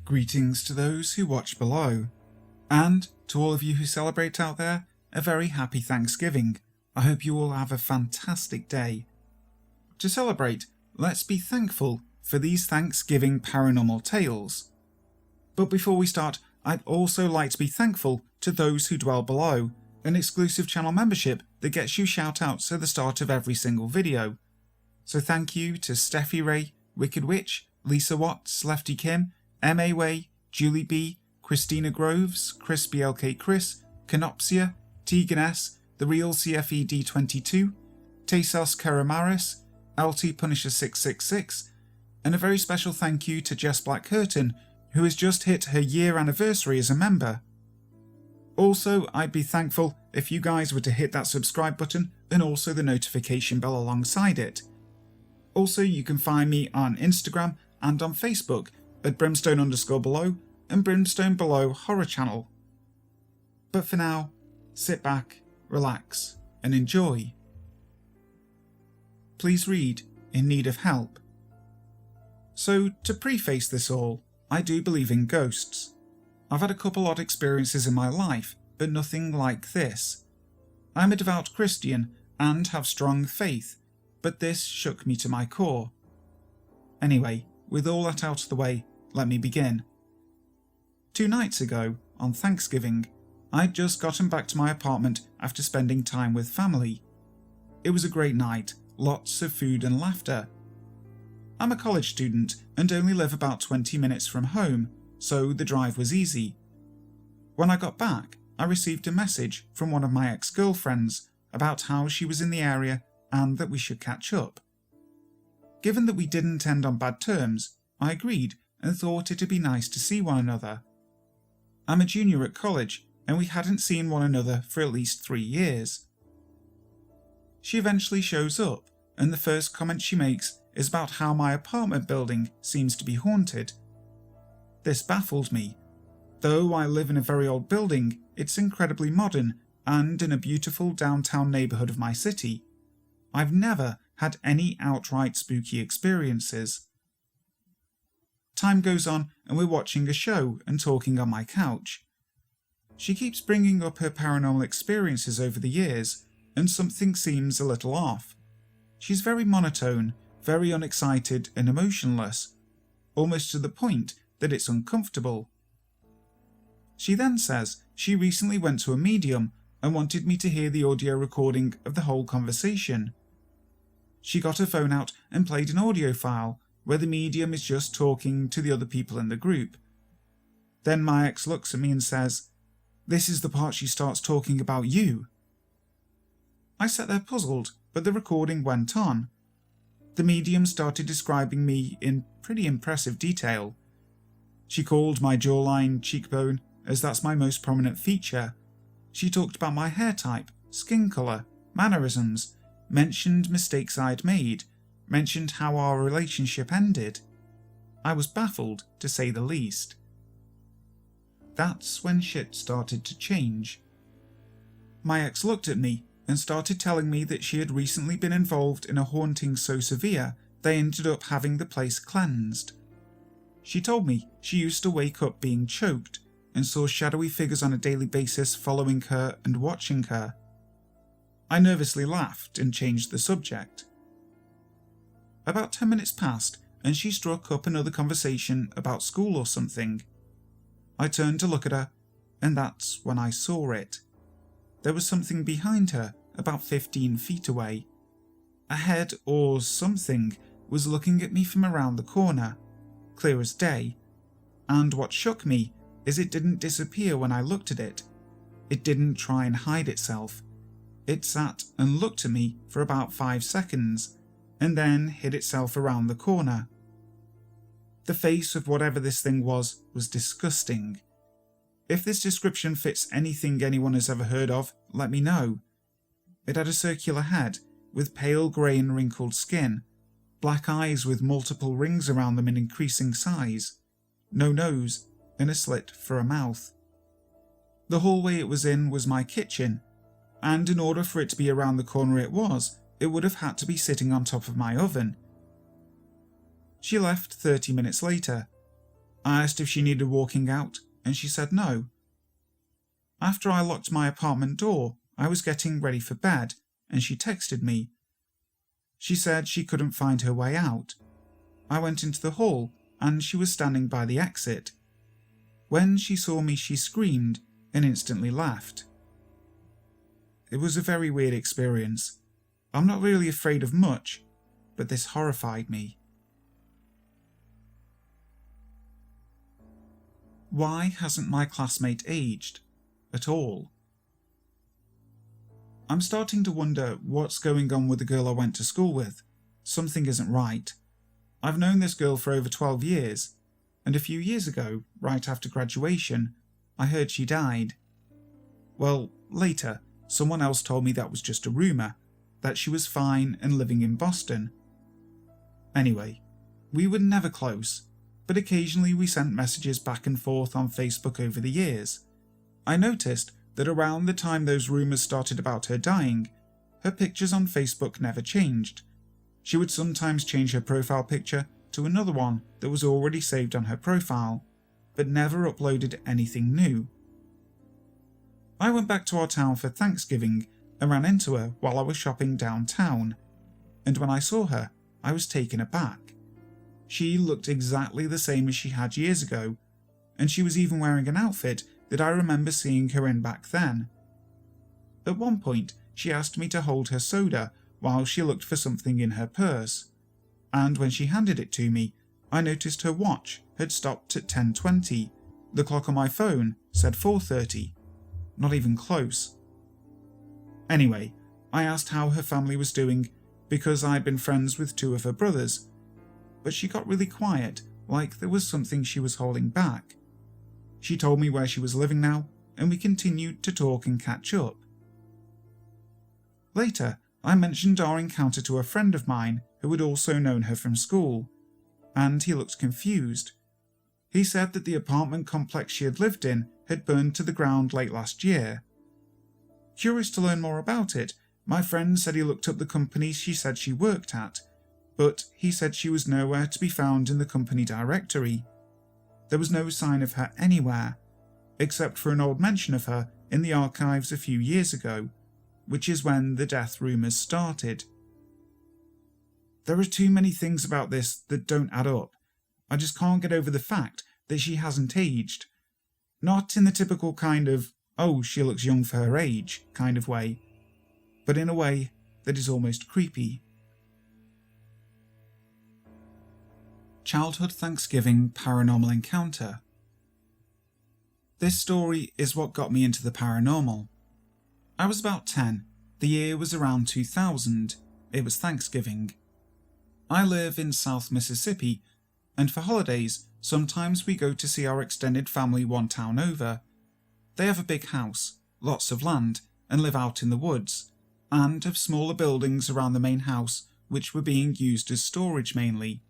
Greetings to those who watch below, and to all of you who celebrate out there, a very happy Thanksgiving. I hope you all have a fantastic day. To celebrate, let's be thankful for these Thanksgiving paranormal tales. But before we start, I'd also like to be thankful to those who dwell below, an exclusive channel membership that gets you shout-outs at the start of every single video. So thank you to Steffi Ray, Wicked Witch, Lisa Watts, Lefty Kim, M.A. Way, Julie B, Christina Groves, Chris BLK Chris, Canopsia, Tegan S, The Real CFE D22, Tesos Karamaris, LT Punisher 666, and a very special thank you to Jess Black Curtin, who has just hit her year anniversary as a member. Also, I'd be thankful if you guys were to hit that subscribe button and also the notification bell alongside it. Also, you can find me on Instagram and on Facebook at brimstone_below and brimstone_below horror channel. But for now, sit back, relax, and enjoy. Please read In Need of Help. So, to preface this all, I do believe in ghosts. I've had a couple odd experiences in my life, but nothing like this. I'm a devout Christian and have strong faith, but this shook me to my core. Anyway, with all that out of the way, let me begin. 2 nights ago, on Thanksgiving, I'd just gotten back to my apartment after spending time with family. It was a great night, lots of food and laughter. I'm a college student and only live about 20 minutes from home, so the drive was easy. When I got back, I received a message from one of my ex-girlfriends about how she was in the area and that we should catch up. Given that we didn't end on bad terms, I agreed and thought it'd be nice to see one another. I'm a junior at college and we hadn't seen one another for at least 3 years. She eventually shows up and the first comment she makes is about how my apartment building seems to be haunted. This baffled me. Though I live in a very old building, it's incredibly modern and in a beautiful downtown neighbourhood of my city. I've never had any outright spooky experiences. Time goes on and we're watching a show and talking on my couch. She keeps bringing up her paranormal experiences over the years, and something seems a little off. She's very monotone, very unexcited and emotionless, almost to the point that it's uncomfortable. She then says she recently went to a medium and wanted me to hear the audio recording of the whole conversation. She got her phone out and played an audio file where the medium is just talking to the other people in the group. Then my ex looks at me and says, "This is the part she starts talking about you." I sat there puzzled, but the recording went on. The medium started describing me in pretty impressive detail. She called my jawline cheekbone, as that's my most prominent feature. She talked about my hair type, skin colour, mannerisms, mentioned mistakes I'd made, mentioned how our relationship ended. I was baffled, to say the least. That's when shit started to change. My ex looked at me and started telling me that she had recently been involved in a haunting so severe they ended up having the place cleansed. She told me she used to wake up being choked and saw shadowy figures on a daily basis following her and watching her. I nervously laughed and changed the subject. About 10 minutes passed and she struck up another conversation about school or something. I turned to look at her, and that's when I saw it. There was something behind her, about 15 feet away. A head or something was looking at me from around the corner, clear as day, and what shook me is it didn't disappear when I looked at it. It didn't try and hide itself. It sat and looked at me for about 5 seconds, and then hid itself around the corner. The face of whatever this thing was disgusting. If this description fits anything anyone has ever heard of, let me know. It had a circular head, with pale grey and wrinkled skin, black eyes with multiple rings around them in increasing size, no nose, and a slit for a mouth. The hallway it was in was my kitchen, and in order for it to be around the corner it would have had to be sitting on top of my oven. She left 30 minutes later. I asked if she needed walking out, and she said no. After I locked my apartment door, I was getting ready for bed, and she texted me. She said she couldn't find her way out. I went into the hall, and she was standing by the exit. When she saw me, she screamed and instantly left. It was a very weird experience. I'm not really afraid of much, but this horrified me. Why hasn't my classmate aged at all? I'm starting to wonder what's going on with the girl I went to school with. Something isn't right. I've known this girl for over 12 years, and a few years ago, right after graduation, I heard she died. Well, later, someone else told me that was just a rumour, that she was fine and living in Boston. Anyway, we were never close, but occasionally we sent messages back and forth on Facebook over the years. I noticed that around the time those rumours started about her dying, her pictures on Facebook never changed. She would sometimes change her profile picture to another one that was already saved on her profile, but never uploaded anything new. I went back to our town for Thanksgiving and ran into her while I was shopping downtown, and when I saw her, I was taken aback. She looked exactly the same as she had years ago, and she was even wearing an outfit that I remember seeing her in back then. At one point, she asked me to hold her soda while she looked for something in her purse, and when she handed it to me, I noticed her watch had stopped at 10:20. The clock on my phone said 4:30. Not even close. Anyway, I asked how her family was doing because I'd been friends with two of her brothers, but she got really quiet, like there was something she was holding back. She told me where she was living now, and we continued to talk and catch up. Later, I mentioned our encounter to a friend of mine who had also known her from school, and he looked confused. He said that the apartment complex she had lived in had burned to the ground late last year. Curious to learn more about it, my friend said he looked up the company she said she worked at, but he said she was nowhere to be found in the company directory. There was no sign of her anywhere, except for an old mention of her in the archives a few years ago, which is when the death rumours started. There are too many things about this that don't add up. I just can't get over the fact that she hasn't aged. Not in the typical kind of, oh, she looks young for her age kind of way, but in a way that is almost creepy. Childhood Thanksgiving paranormal encounter. This story is what got me into the paranormal. I was about 10. The year was around 2000. It was Thanksgiving. I live in South Mississippi, and for holidays, sometimes we go to see our extended family one town over. They have a big house, lots of land, and live out in the woods, and have smaller buildings around the main house which were being used as storage mainly.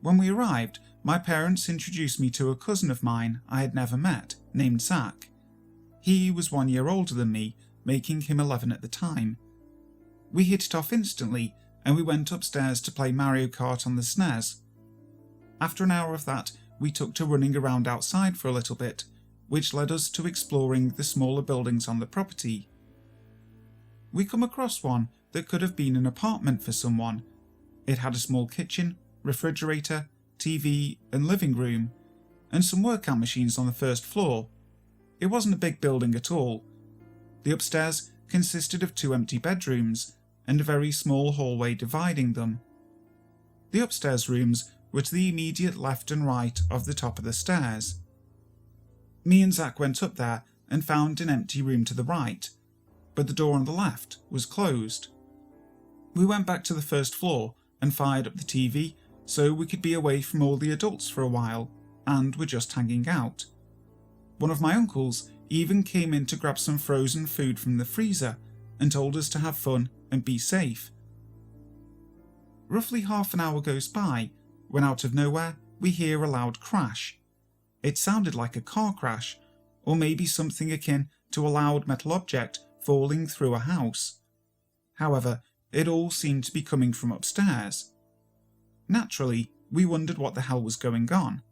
When we arrived, my parents introduced me to a cousin of mine I had never met, named Zach. He was 1 year older than me, making him 11 at the time. We hit it off instantly, and we went upstairs to play Mario Kart on the SNES. After an hour of that, we took to running around outside for a little bit, which led us to exploring the smaller buildings on the property. We come across one that could have been an apartment for someone. It had a small kitchen, refrigerator, TV and living room, and some workout machines on the first floor. It wasn't a big building at all. The upstairs consisted of 2 empty bedrooms and a very small hallway dividing them. The upstairs rooms were to the immediate left and right of the top of the stairs. Me and Zach went up there and found an empty room to the right, but the door on the left was closed. We went back to the first floor and fired up the TV so we could be away from all the adults for a while, and were just hanging out. One of my uncles even came in to grab some frozen food from the freezer and told us to have fun and be safe. Roughly half an hour goes by when out of nowhere we hear a loud crash. It sounded like a car crash, or maybe something akin to a loud metal object falling through a house. However, it all seemed to be coming from upstairs. Naturally, we wondered what the hell was going on.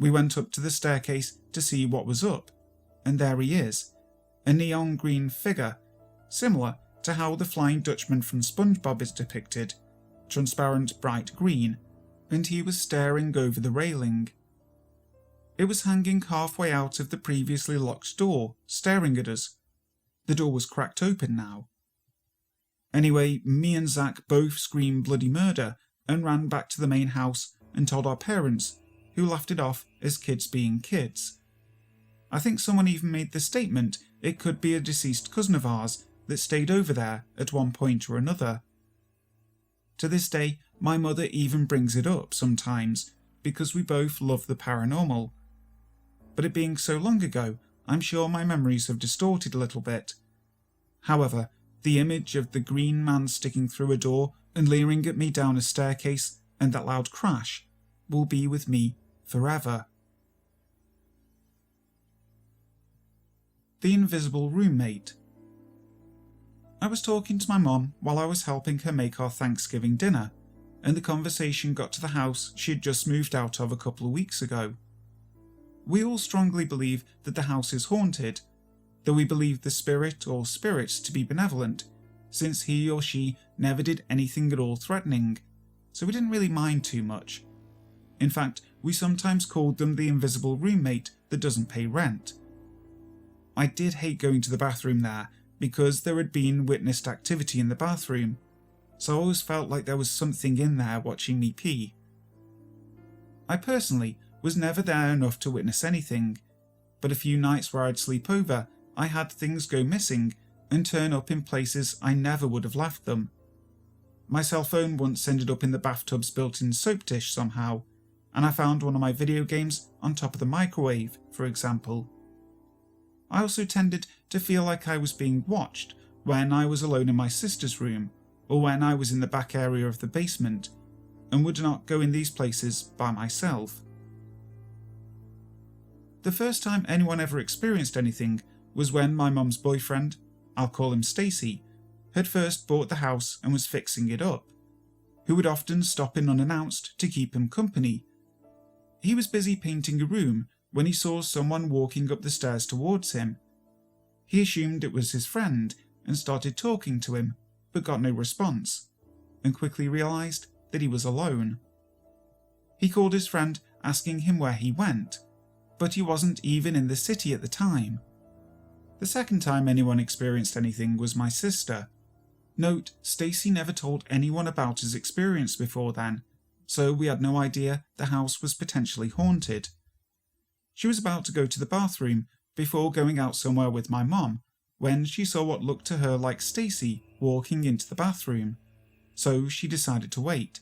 We went up to the staircase to see what was up, and there he is, a neon green figure, similar to how the Flying Dutchman from SpongeBob is depicted, transparent bright green, and he was staring over the railing. It was hanging halfway out of the previously locked door, staring at us. The door was cracked open now. Anyway, me and Zach both screamed bloody murder and ran back to the main house and told our parents, who laughed it off as kids being kids. I think someone even made the statement it could be a deceased cousin of ours that stayed over there at one point or another. To this day, my mother even brings it up sometimes because we both love the paranormal. But it being so long ago, I'm sure my memories have distorted a little bit. However, the image of the green man sticking through a door and leering at me down a staircase and that loud crash will be with me forever. The invisible roommate. I was talking to my mom while I was helping her make our Thanksgiving dinner, and the conversation got to the house she had just moved out of a couple of weeks ago. We all strongly believe that the house is haunted, though we believe the spirit or spirits to be benevolent, since he or she never did anything at all threatening, so we didn't really mind too much. In fact, we sometimes called them the invisible roommate that doesn't pay rent. I did hate going to the bathroom there because there had been witnessed activity in the bathroom, so I always felt like there was something in there watching me pee. I personally was never there enough to witness anything, but a few nights where I'd sleep over, I had things go missing and turn up in places I never would have left them. My cell phone once ended up in the bathtub's built-in soap dish somehow, and I found one of my video games on top of the microwave, for example. I also tended to feel like I was being watched when I was alone in my sister's room, or when I was in the back area of the basement, and would not go in these places by myself. The first time anyone ever experienced anything was when my mum's boyfriend, I'll call him Stacy, had first bought the house and was fixing it up, who would often stop in unannounced to keep him company. He was busy painting a room when he saw someone walking up the stairs towards him. He assumed it was his friend and started talking to him, but got no response, and quickly realised that he was alone. He called his friend asking him where he went, but he wasn't even in the city at the time. The second time anyone experienced anything was my sister. Note, Stacy never told anyone about his experience before then, so we had no idea the house was potentially haunted. She was about to go to the bathroom before going out somewhere with my mom when she saw what looked to her like Stacy walking into the bathroom, so she decided to wait.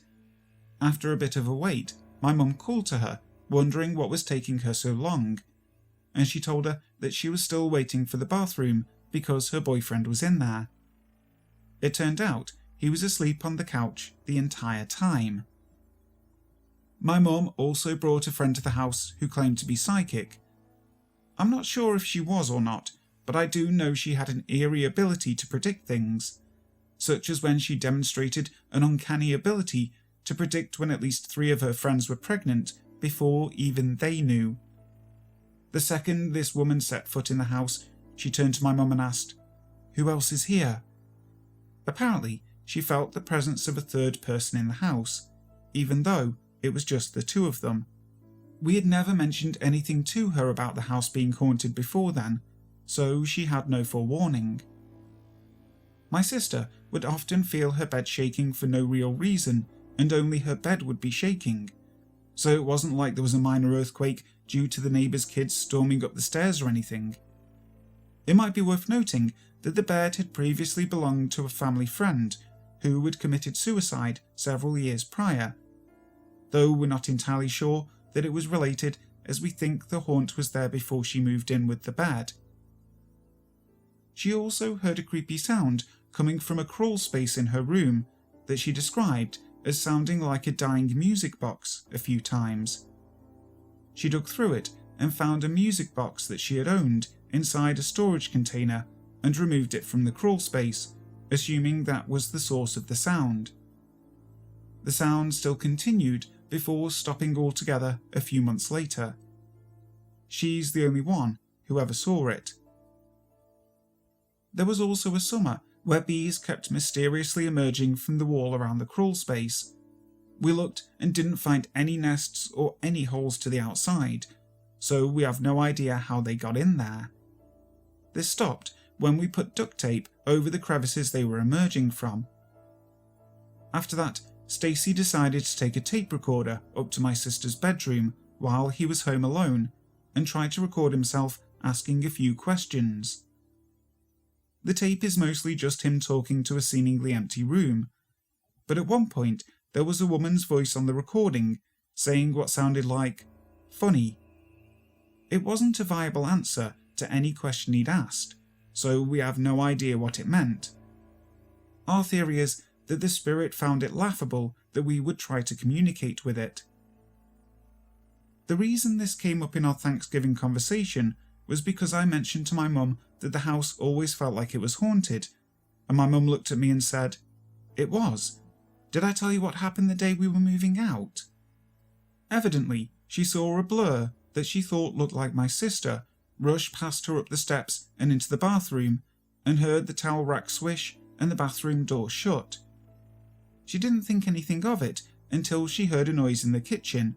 After a bit of a wait, my mum called to her, wondering what was taking her so long, and she told her that she was still waiting for the bathroom because her boyfriend was in there. It turned out he was asleep on the couch the entire time. My mum also brought a friend to the house who claimed to be psychic. I'm not sure if she was or not, but I do know she had an eerie ability to predict things, such as when she demonstrated an uncanny ability to predict when at least 3 of her friends were pregnant before even they knew. The second this woman set foot in the house, she turned to my mum and asked, "Who else is here?" Apparently, she felt the presence of a third person in the house, even though it was just the 2 of them. We had never mentioned anything to her about the house being haunted before then, so she had no forewarning. My sister would often feel her bed shaking for no real reason, and only her bed would be shaking, so it wasn't like there was a minor earthquake due to the neighbour's kids storming up the stairs or anything. It might be worth noting that the bed had previously belonged to a family friend who had committed suicide several years prior, though we're not entirely sure that it was related, as we think the haunt was there before she moved in with the bed. She also heard a creepy sound coming from a crawl space in her room that she described as sounding like a dying music box a few times. She dug through it and found a music box that she had owned inside a storage container and removed it from the crawl space, assuming that was the source of the sound. The sound still continued before stopping altogether a few months later. she's the only one who ever saw it. There was also a summer where bees kept mysteriously emerging from the wall around the crawl space. We looked and didn't find any nests or any holes to the outside, so we have no idea how they got in there. This stopped when we put duct tape over the crevices they were emerging from. After that, Stacy decided to take a tape recorder up to my sister's bedroom while he was home alone and tried to record himself asking a few questions. The tape is mostly just him talking to a seemingly empty room, but at one point there was a woman's voice on the recording saying what sounded like, "funny." It wasn't a viable answer to any question he'd asked, so we have no idea what it meant. Our theory is that the spirit found it laughable that we would try to communicate with it. The reason this came up in our Thanksgiving conversation was because I mentioned to my mum that the house always felt like it was haunted, and my mum looked at me and said, "It was. Did I tell you what happened the day we were moving out?" Evidently, she saw a blur that she thought looked like my sister rush past her up the steps and into the bathroom, and heard the towel rack swish and the bathroom door shut. She didn't think anything of it until she heard a noise in the kitchen.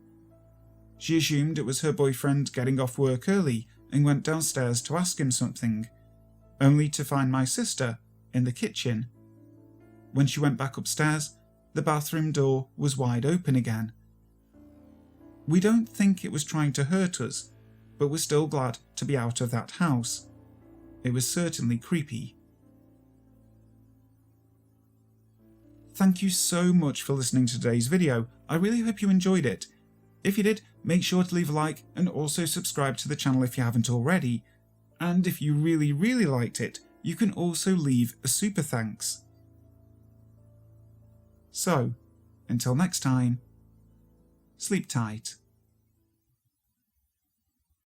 She assumed it was her boyfriend getting off work early and went downstairs to ask him something, only to find my sister in the kitchen. When she went back upstairs, the bathroom door was wide open again. We don't think it was trying to hurt us, but we're still glad to be out of that house. It was certainly creepy. Thank you so much for listening to today's video. I really hope you enjoyed it. If you did, make sure to leave a like and also subscribe to the channel if you haven't already. And if you really liked it, you can also leave a super thanks. So, until next time, sleep tight.